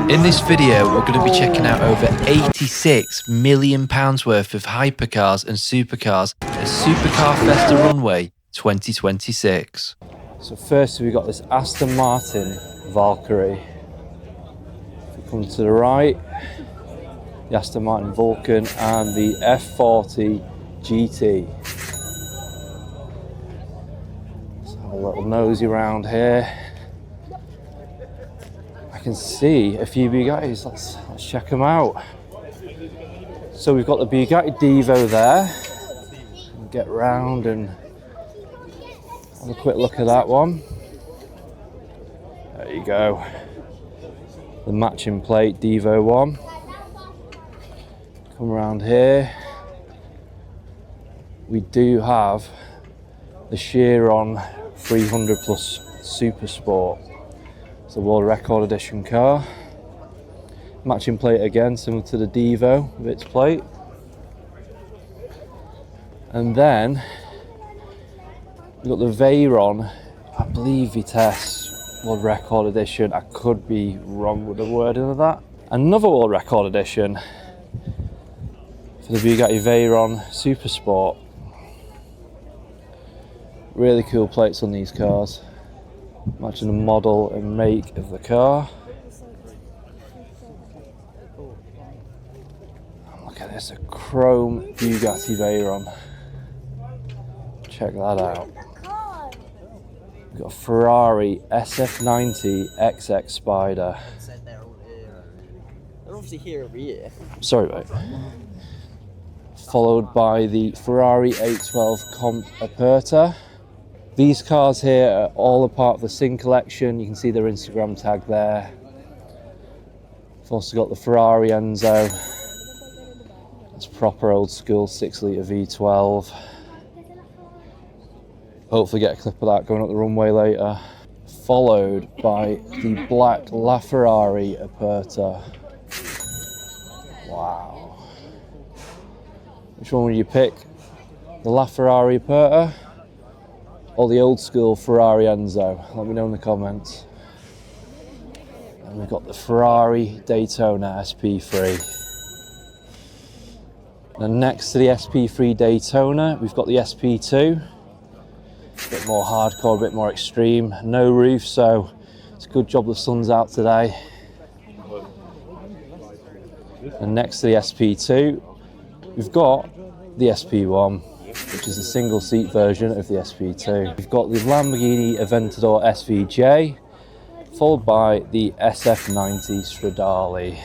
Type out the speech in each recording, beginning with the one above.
In this video, we're going to be checking out over £86 million worth of hypercars and supercars at Supercar Fest the Runway 2026. So first we've got this Aston Martin Valkyrie. If we come to the right, the Aston Martin Vulcan and the F40 GT. Let's have a little nosy around here. I can see a few Bugattis, let's check them out. So we've got the Bugatti Divo there. We'll get round and have a quick look at that one. There you go. The matching plate Divo one. Come around here. We do have the Chiron 300 Plus Super Sport. It's a World Record Edition car. Matching plate again, similar to the Divo with its plate. And then we've got the Veyron, I believe Vitesse World Record Edition. I could be wrong with the wording of that. Another World Record Edition for the Bugatti Veyron Super Sport. Really cool plates on these cars, matching the model and make of the car. And look at this, a chrome Bugatti Veyron. Check that out. We've got a Ferrari SF90 XX Spider. They're obviously here every year. Sorry, mate. Followed by the Ferrari 812 Comp Aperta. These cars here are all a part of the Sin collection. You can see their Instagram tag there. We've also got the Ferrari Enzo. It's proper old school 6-litre V12. Hopefully get a clip of that going up the runway later. Followed by the black LaFerrari Aperta. Wow. Which one would you pick? The LaFerrari Aperta or the old school Ferrari Enzo? Let me know in the comments. And we've got the Ferrari Daytona SP3. And next to the SP3 Daytona, we've got the SP2. A bit more hardcore, a bit more extreme. No roof, so it's a good job the sun's out today. And next to the SP2, we've got the SP1, which is a single seat version of the SP2. We've got the Lamborghini Aventador SVJ, followed by the SF90 Stradale.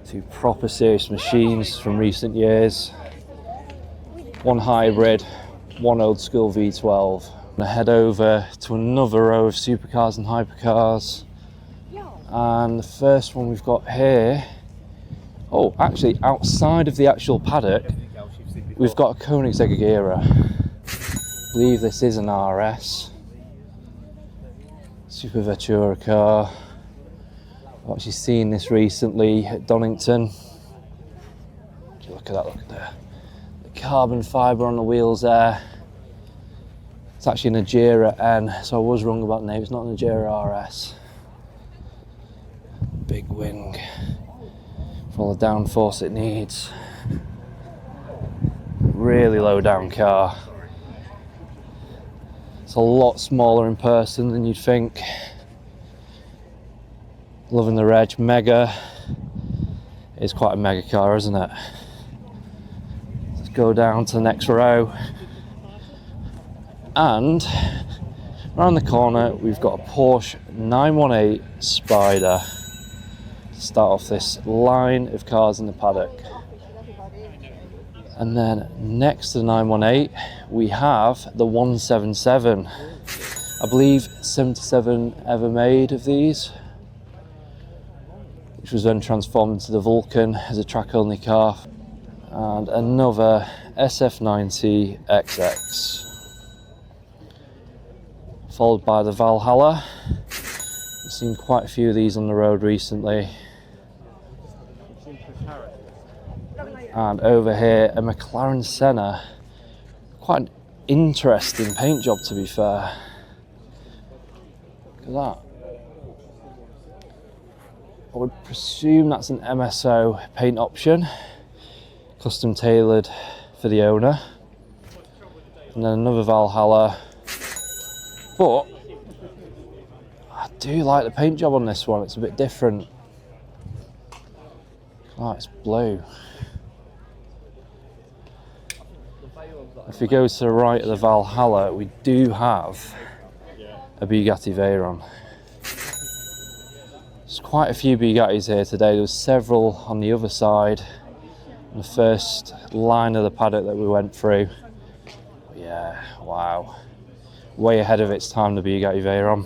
Two proper serious machines from recent years. One hybrid, one old school V12. I'm gonna head over to another row of supercars and hypercars. And the first one we've got here, oh, actually outside of the actual paddock, we've got a Koenigsegg Agera. I believe this is an RS. Super Vettura car. I've actually seen this recently at Donington. Look at that, look at the carbon fibre on the wheels there. It's actually an Agera N, so I was wrong about the name, it's not an Agera RS. Big wing for all the downforce it needs. Really low down car. It's a lot smaller in person than you'd think. Loving the reg, mega. It's quite a mega car, isn't it? Let's go down to the next row. And around the corner, we've got a Porsche 918 Spider. To start off this line of cars in the paddock. And then next to the 918, we have the 177. I believe 77 ever made of these, which was then transformed into the Vulcan as a track-only car. And another SF90 XX. Followed by the Valhalla. We've seen quite a few of these on the road recently. And over here, a McLaren Senna. Quite an interesting paint job, to be fair. Look at that. I would presume that's an MSO paint option, custom tailored for the owner. And then another Valhalla. But I do like the paint job on this one, it's a bit different. Oh, it's blue. If we go to the right of the Valhalla, we do have a Bugatti Veyron. There's quite a few Bugattis here today. There was several on the other side, the first line of the paddock that we went through. Yeah, wow. Way ahead of its time, the Bugatti Veyron.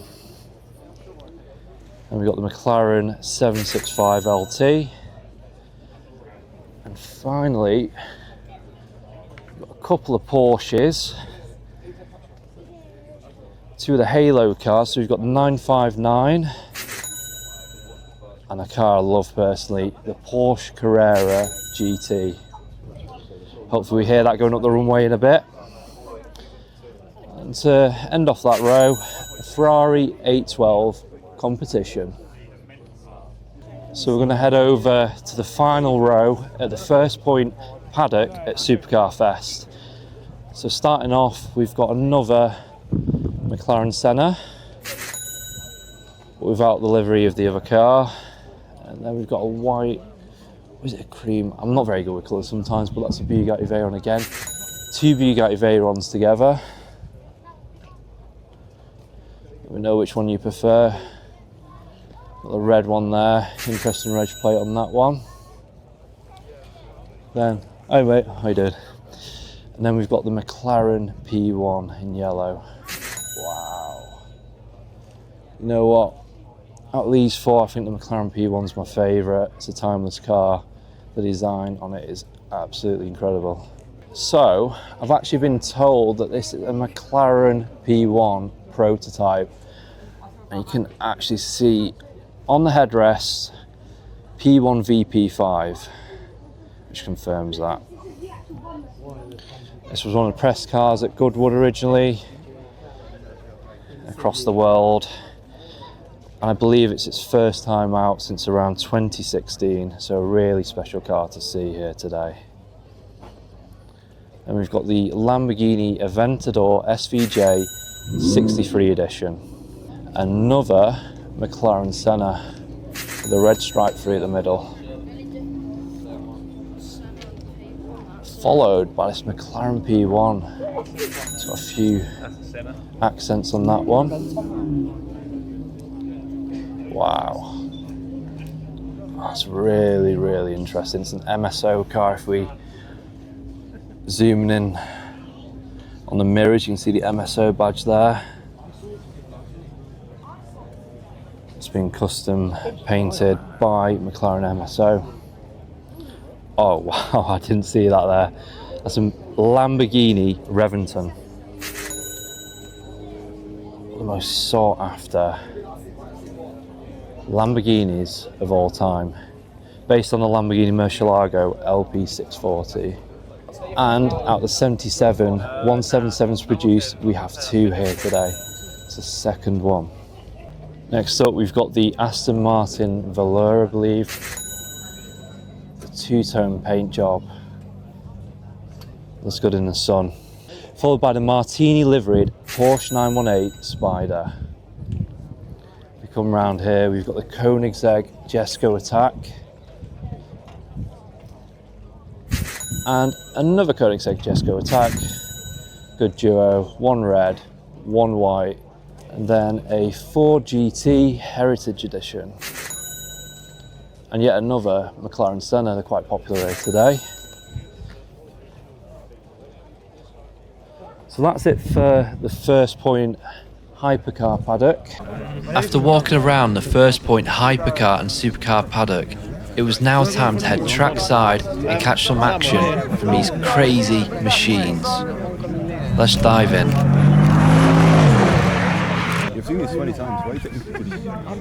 And we've got the McLaren 765 LT. And finally, we've got a couple of Porsches. Two of the Halo cars. So we've got the 959 and a car I love personally, the Porsche Carrera GT. Hopefully we hear that going up the runway in a bit. And to end off that row, a Ferrari 812 competition. So we're going to head over to the final row at the First Point paddock at Supercar Fest. So starting off, we've got another McLaren Senna, but without the livery of the other car. And then we've got a white, was it a cream? I'm not very good with colours sometimes, but that's a Bugatti Veyron again. Two Bugatti Veyrons together. We know which one you prefer. Got the red one there, interesting reg plate on that one. Then, oh wait, I did. And then we've got the McLaren P1 in yellow. Wow. You know what? Out of these four, I think the McLaren P1's my favourite. It's a timeless car. The design on it is absolutely incredible. So, I've actually been told that this is a McLaren P1 prototype. And you can actually see on the headrest P1 VP5, which confirms that. This was one of the press cars at Goodwood originally, across the world. And I believe it's its first time out since around 2016, so a really special car to see here today. And we've got the Lamborghini Aventador SVJ 63 edition. Another McLaren Senna with the red stripe through the middle. Followed by this McLaren P1. It's got a few accents on that one. Wow. That's really, really interesting. It's an MSO car. If we zoom in on the mirrors, you can see the MSO badge there. It's been custom painted by McLaren MSO. Oh wow, I didn't see that there. That's a Lamborghini Revington. The most sought after Lamborghinis of all time. Based on the Lamborghini Murcielago LP640. And out of the 77 177s produced, we have two here today. It's the second one. Next up, we've got the Aston Martin Velour, I believe. The two-tone paint job. Looks good in the sun. Followed by the Martini liveried Porsche 918 Spider. We come round here, we've got the Koenigsegg Jesko Attack. And another Koenigsegg Jesko Attack. Good duo, one red, one white. And then a Ford GT Heritage Edition. And yet another McLaren Senna, they're quite popular here today. So that's it for the First Point Hypercar paddock. After walking around the First Point Hypercar and Supercar paddock, it was now time to head trackside and catch some action from these crazy machines. Let's dive in. You've seen this 20 times, why do you think? I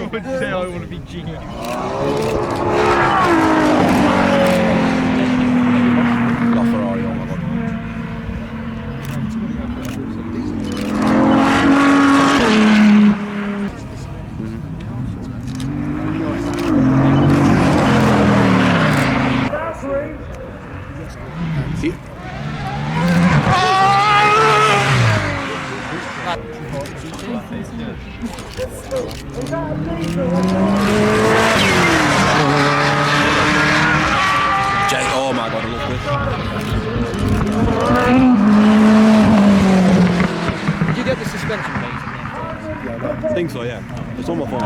would say I want to be genius. Got Ferrari on my god. Oh my god, I love this. Did you get the suspension made? I think so, yeah. It's on my phone.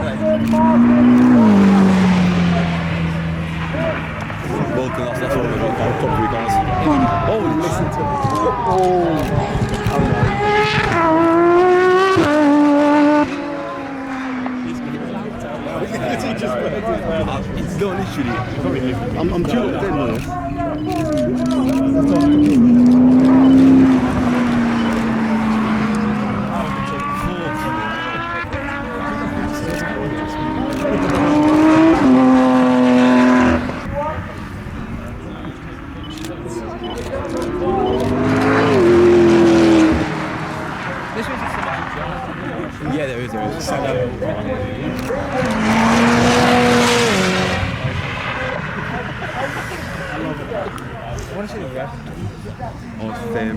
Bolton, that's all we've got. Top 3 cars. Oh, listen to it. It's not literally. I'm too dead with this. Yeah, there is. I want to see the rest. Oh, same.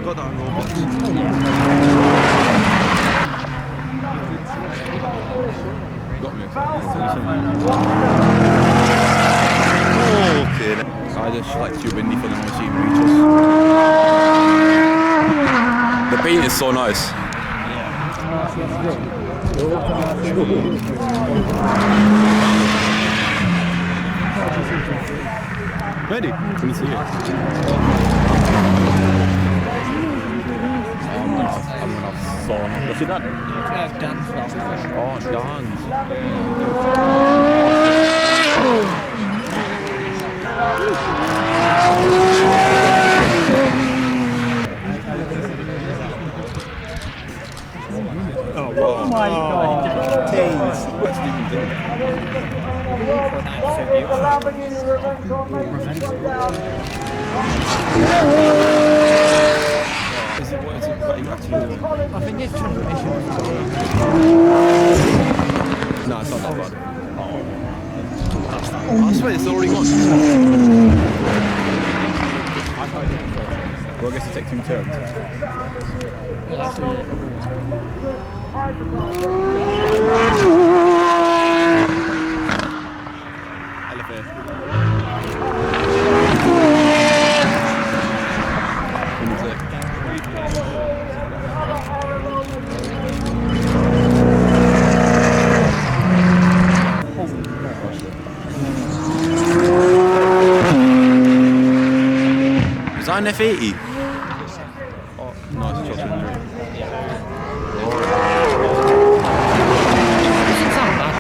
Got that robot. Got me. Okay. I just like too windy for the machine reaches. The paint is so nice. Ready? Can you see it? I'm gonna fall. What's it done? Dance. Oh, dance. Oh my god. Tails. What is it actually doing? I think it's transmission. No, it's not that bad. I swear it's already gone. Well, I guess it takes 2 turns. Elephant. Is that an F80?